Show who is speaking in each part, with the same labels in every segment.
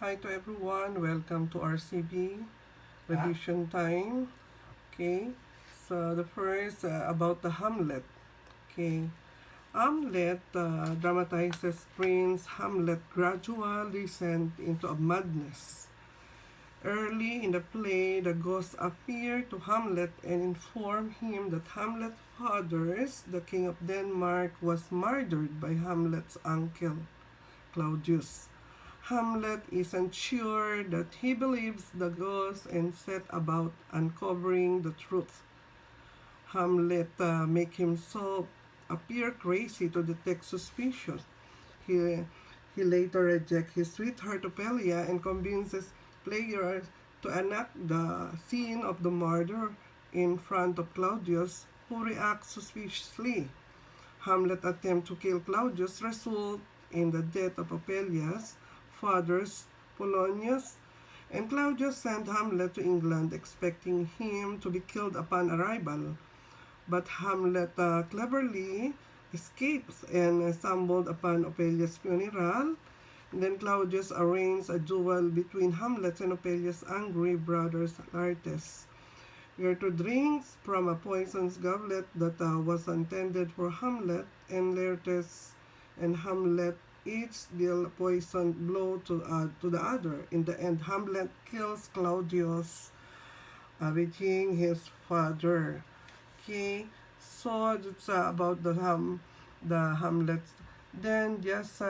Speaker 1: Hi to everyone. Welcome to RCV revision time. Okay. So the first about the Hamlet. Okay. Hamlet dramatizes Prince Hamlet gradual descent into a madness. Early in the play, the ghosts appear to Hamlet and inform him that Hamlet's father, the King of Denmark, was murdered by Hamlet's uncle, Claudius. Hamlet isn't sure that he believes the ghost and set about uncovering the truth. Hamlet make himself appear crazy to detect suspicion. He, he later rejects his sweetheart Ophelia and convinces players to enact the scene of the murder in front of Claudius, who reacts suspiciously. Hamlet attempt to kill Claudius result in the death of Ophelia's father's Polonius, and Claudius sent Hamlet to England expecting him to be killed upon arrival. But Hamlet cleverly escapes and stumbled upon Ophelia's funeral. And then Claudius arranged a duel between Hamlet and Ophelia's angry brothers Laertes. Gertrude drinks from a poisoned goblet that was intended for Hamlet, and Laertes and Hamlet each deal a poisoned blow to the other. In the end, Hamlet kills Claudius, avenging his father. Okay, so that's about the Hamlet. Then just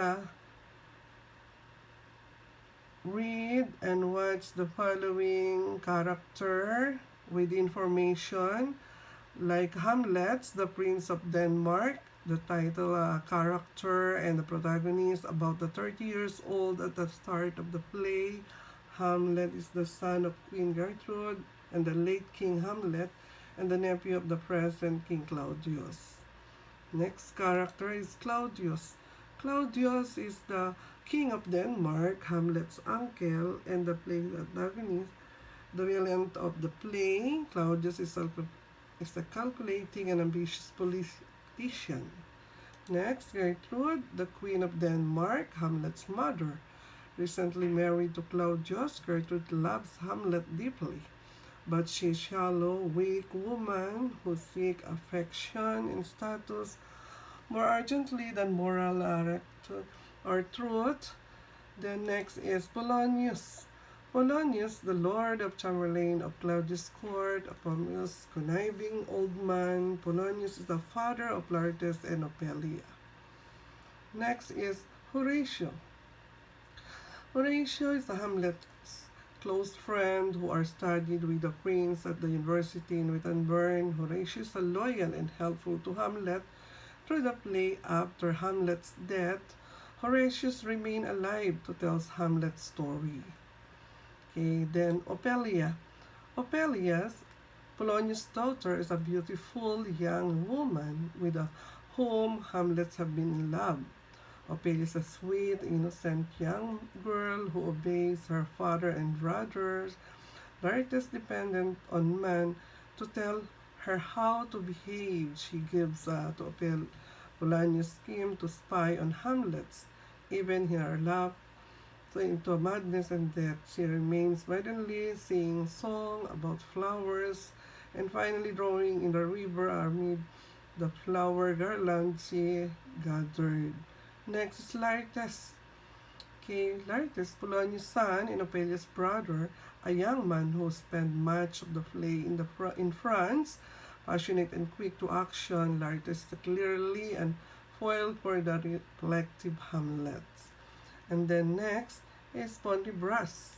Speaker 1: read and watch the following character with information like Hamlet, the Prince of Denmark, the title character and the protagonist about the 30 years old at the start of the play. Hamlet is the son of Queen Gertrude and the late King Hamlet and the nephew of the present King Claudius. Next character is Claudius. Claudius is the King of Denmark, Hamlet's uncle, and the play protagonist. The villain of the play, Claudius is a calculating and ambitious politician. Next, Gertrude, the Queen of Denmark, Hamlet's mother. Recently married to Claudius, Gertrude loves Hamlet deeply. But she is a shallow, weak woman who seeks affection and status more urgently than moral or truth. Then next is Polonius. Polonius, the Lord of Chamberlain of Claudius' court, a famous conniving old man. Polonius is the father of Laertes and Ophelia. Next is Horatio. Horatio is the Hamlet's close friend who are studied with the prince at the university in Wittenberg. Horatio is loyal and helpful to Hamlet through the play. After Hamlet's death, Horatius remained alive to tell Hamlet's story. Okay, then Ophelia. Ophelia's Polonius' daughter is a beautiful young woman with whom Hamlet have been in love. Ophelia is a sweet, innocent young girl who obeys her father and brothers. Laertes dependent on man to tell her how to behave. She gives to Polonius' scheme to spy on Hamlet. Even in her love into madness and death, she remains maddeningly singing song about flowers, and finally drawing in the river amid the flower garland she gathered. Next is Laertes. Okay, Laertes, Polonius' son and Ophelia's brother, a young man who spent much of the play in France, passionate and quick to action. Laertes is clearly and foil for the reflective Hamlet. And then next is Pontibras.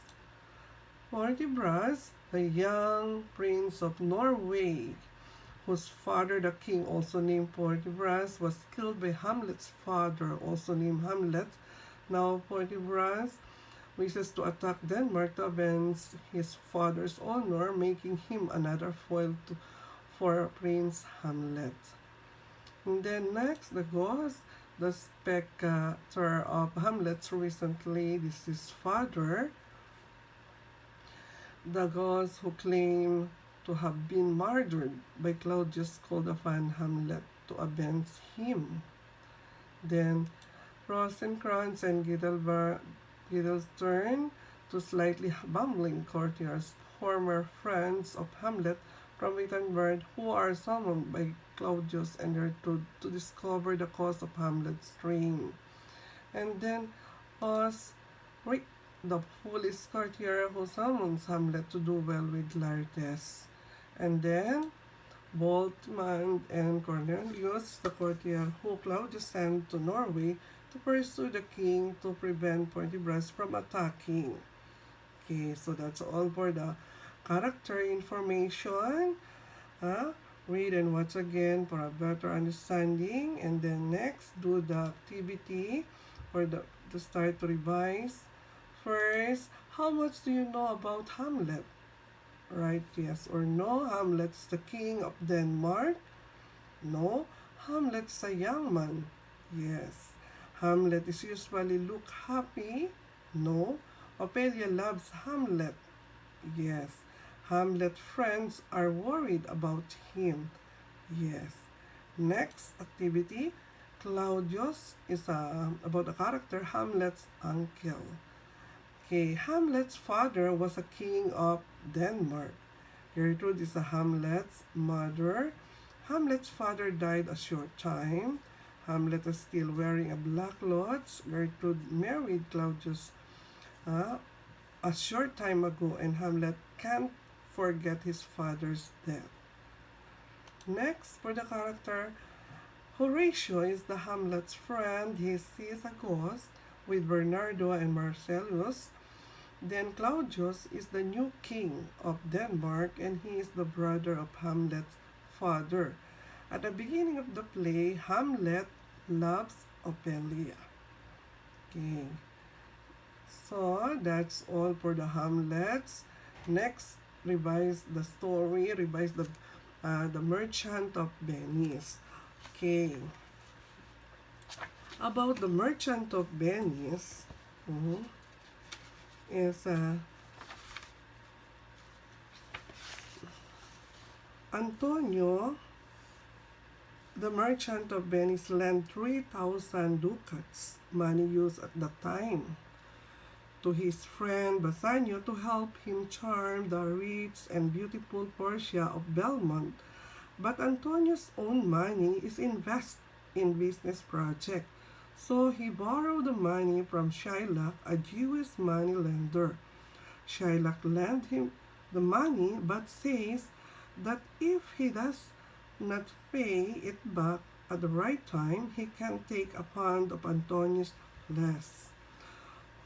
Speaker 1: Pontibras, the young prince of Norway, whose father, the king, also named Pontibras, was killed by Hamlet's father, also named Hamlet. Now Pontibras wishes to attack Denmark to avenge his father's honor, making him another foil for Prince Hamlet. And then next, the ghost, the specter of Hamlet recently, this is father, the ghost who claimed to have been murdered by Claudius called upon Hamlet to avenge him. Then Rosencrantz and Guildenstern to slightly bumbling courtiers, former friends of Hamlet from Wittenberg, who are summoned by Claudius and Gertrude to discover the cause of Hamlet's reign. And then was Rick, the foolish courtier who summons Hamlet to do well with Laertes. And then Boltman and Cornelius, the courtier who Claudius sent to Norway to pursue the king to prevent Fortibras from attacking. Okay, so that's all for the character information. Uh, Read and watch again for a better understanding. And then next, do the activity for the to start to revise. First, how much do you know about Hamlet? Right, yes or no? Hamlet's the king of Denmark? No. Hamlet's a young man? Yes. Hamlet is usually look happy? No. Ophelia loves Hamlet? Yes. Hamlet's friends are worried about him? Yes. Next activity, Claudius is about the character Hamlet's uncle. Okay, Hamlet's father was a king of Denmark. Gertrude is a Hamlet's mother. Hamlet's father died a short time. Hamlet is still wearing a black clothes. Gertrude married Claudius a short time ago, and Hamlet can't forget his father's death. Next, for the character, Horatio is the Hamlet's friend. He sees a ghost with Bernardo and Marcellus. Then Claudius is the new king of Denmark, and he is the brother of Hamlet's father. At the beginning of the play, Hamlet loves Ophelia. Okay. So that's all for the Hamlets. Next, revise the story, revise the Merchant of Venice. Okay. About the Merchant of Venice, is Antonio, the merchant of Venice, lent 3,000 ducats, money used at the time, to his friend Bassanio to help him charm the rich and beautiful Portia of Belmont. But Antonio's own money is invested in business project, so he borrowed the money from Shylock, a Jewish money lender. Shylock lent him the money but says that if he does not pay it back at the right time, he can take a pound of Antonio's less.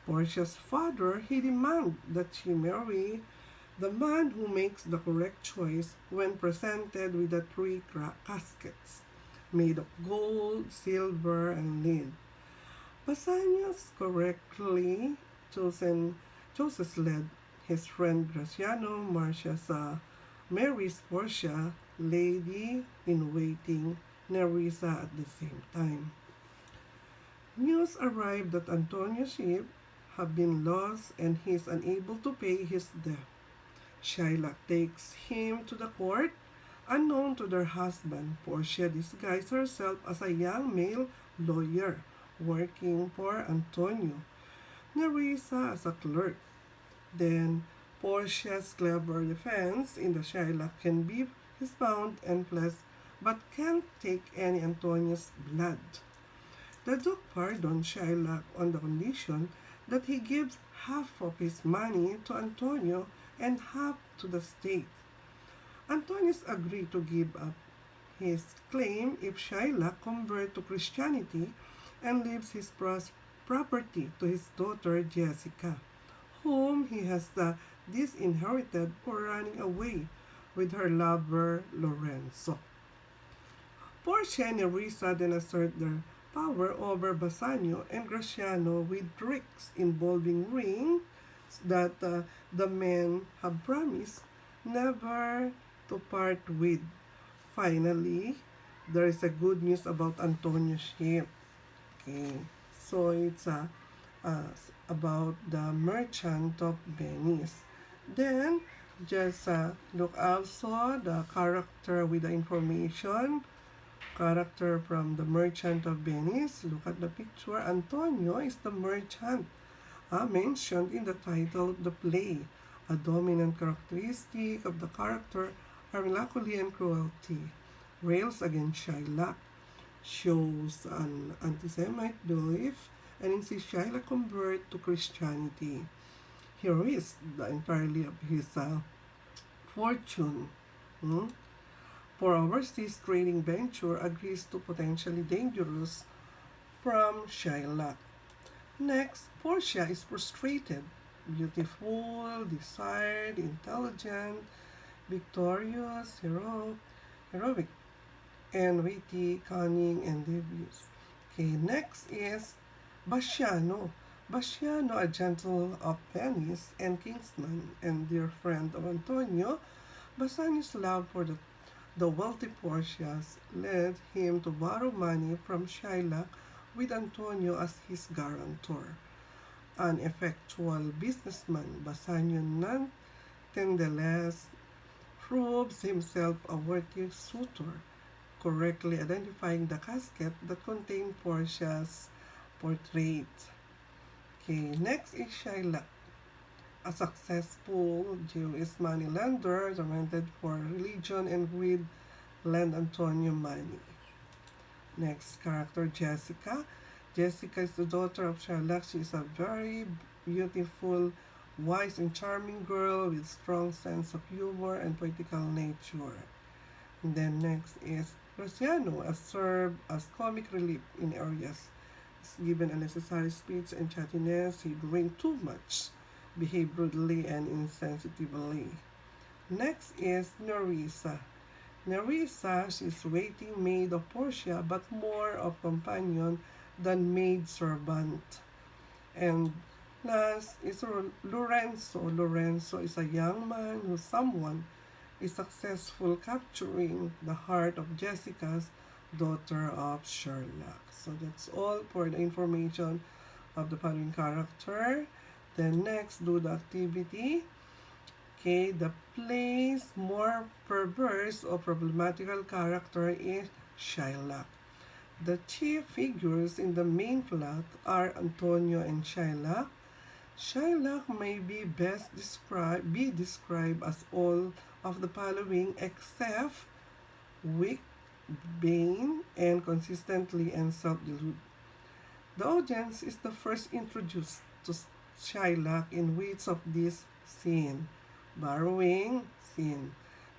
Speaker 1: Portia's father, he demands that she marry the man who makes the correct choice when presented with the three caskets made of gold, silver, and lead. Bassanio's correctly chooses led his friend Graciano Marcia's marries Portia, lady in waiting, Nerissa at the same time. News arrived that Antonio's ship have been lost and he is unable to pay his debt. Shylock takes him to the court. Unknown to their husband, Portia disguised herself as a young male lawyer working for Antonio. Nerissa as a clerk. Then Portia's clever defense in the Shylock can be his bound and blessed, but can't take any Antonio's blood. The Duke pardons Shylock on the condition that he gives half of his money to Antonio and half to the state. Antonius agreed to give up his claim if Shylock converts to Christianity and leaves his property to his daughter Jessica, whom he has disinherited for running away with her lover Lorenzo. Portia and Nerissa then assert their power over Bassanio and Graciano with tricks involving rings that the men have promised never to part with. Finally, there is a good news about Antonio's ship. Okay, so it's about the Merchant of Venice. Then, just look also the character with the information. Character from the Merchant of Venice. Look at the picture. Antonio is the merchant. mentioned in the title of the play. A dominant characteristic of the character are melancholy and cruelty. Rails against Shylock shows an anti-Semite belief and insists Shylock convert to Christianity. He risked the entirety of his fortune hmm, for a overseas trading venture agrees to potentially dangerous from Shylock. Next, Portia is frustrated, beautiful, desired, intelligent, victorious, heroic, and witty, cunning, and devious. Okay, next is Basciano. Basciano, a gentle of Venice and kinsman and dear friend of Antonio, Bassanio's love for the wealthy Porcias led him to borrow money from Shylock with Antonio as his guarantor. An effectual businessman, Bassanio nonetheless proves himself a worthy suitor, correctly identifying the casket that contained Portia's portrait. Okay, next is Shylock, a successful Jewish moneylender tormented for religion and greed lend Antonio money. Next character, Jessica. Jessica is the daughter of Shylock. She is a very beautiful, wise, and charming girl with strong sense of humor and poetical nature. And then next is Graciano, a served as comic relief in areas. He's given unnecessary speech and chattiness. He drank too much, behaved rudely and insensitively. Next is Nerissa. Nerissa is waiting maid of Portia, but more of companion than maid servant. And last is Lorenzo. Lorenzo is a young man who someone is successful capturing the heart of Jessica's daughter of Sherlock. So that's all for the information of the following character. Then next, do the activity. Okay, the play's more perverse or problematical character is Shylock. The chief figures in the main plot are Antonio and Shylock. Shylock may be described as all of the following except weak, vain, and consistently and self-deluded. The audience is the first introduced to Shylock in which of this scene? Borrowing scene.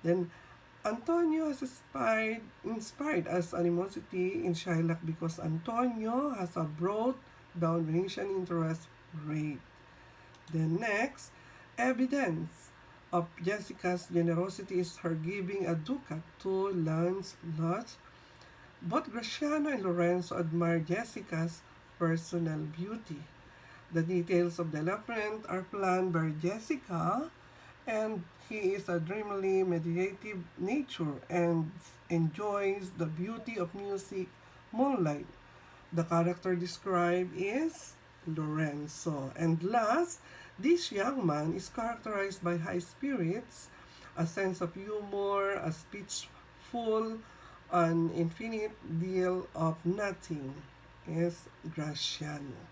Speaker 1: Then Antonio has inspired us animosity in Shylock because Antonio has a brought down Venetian interest rate. Then next, evidence of Jessica's generosity is her giving a ducat to Lancelot. Both Graciano and Lorenzo admire Jessica's personal beauty. The details of the development are planned by Jessica, and he is a dreamily meditative nature and enjoys the beauty of music, moonlight. The character described is Lorenzo. And last, this young man is characterized by high spirits, a sense of humor, a speech full, an infinite deal of nothing is Graciano.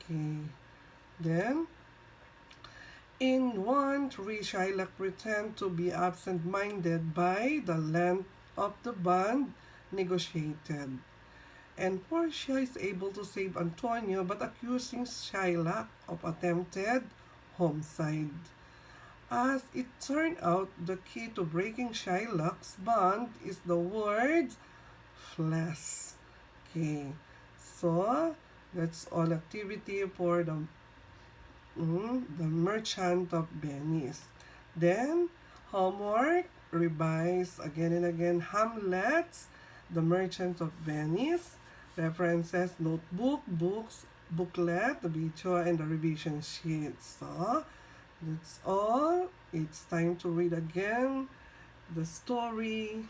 Speaker 1: Okay. Then, in 1-3, Shylock pretend to be absent-minded by the length of the bond negotiated. And Portia is able to save Antonio but accusing Shylock of attempted homicide. As it turned out, the key to breaking Shylock's bond is the word flesh. Okay, so that's all activity for the Merchant of Venice. Then, homework, revise again and again Hamlet, The Merchant of Venice, references, notebook, books, booklet, the video, and the revision sheet. So, that's all. It's time to read again the story.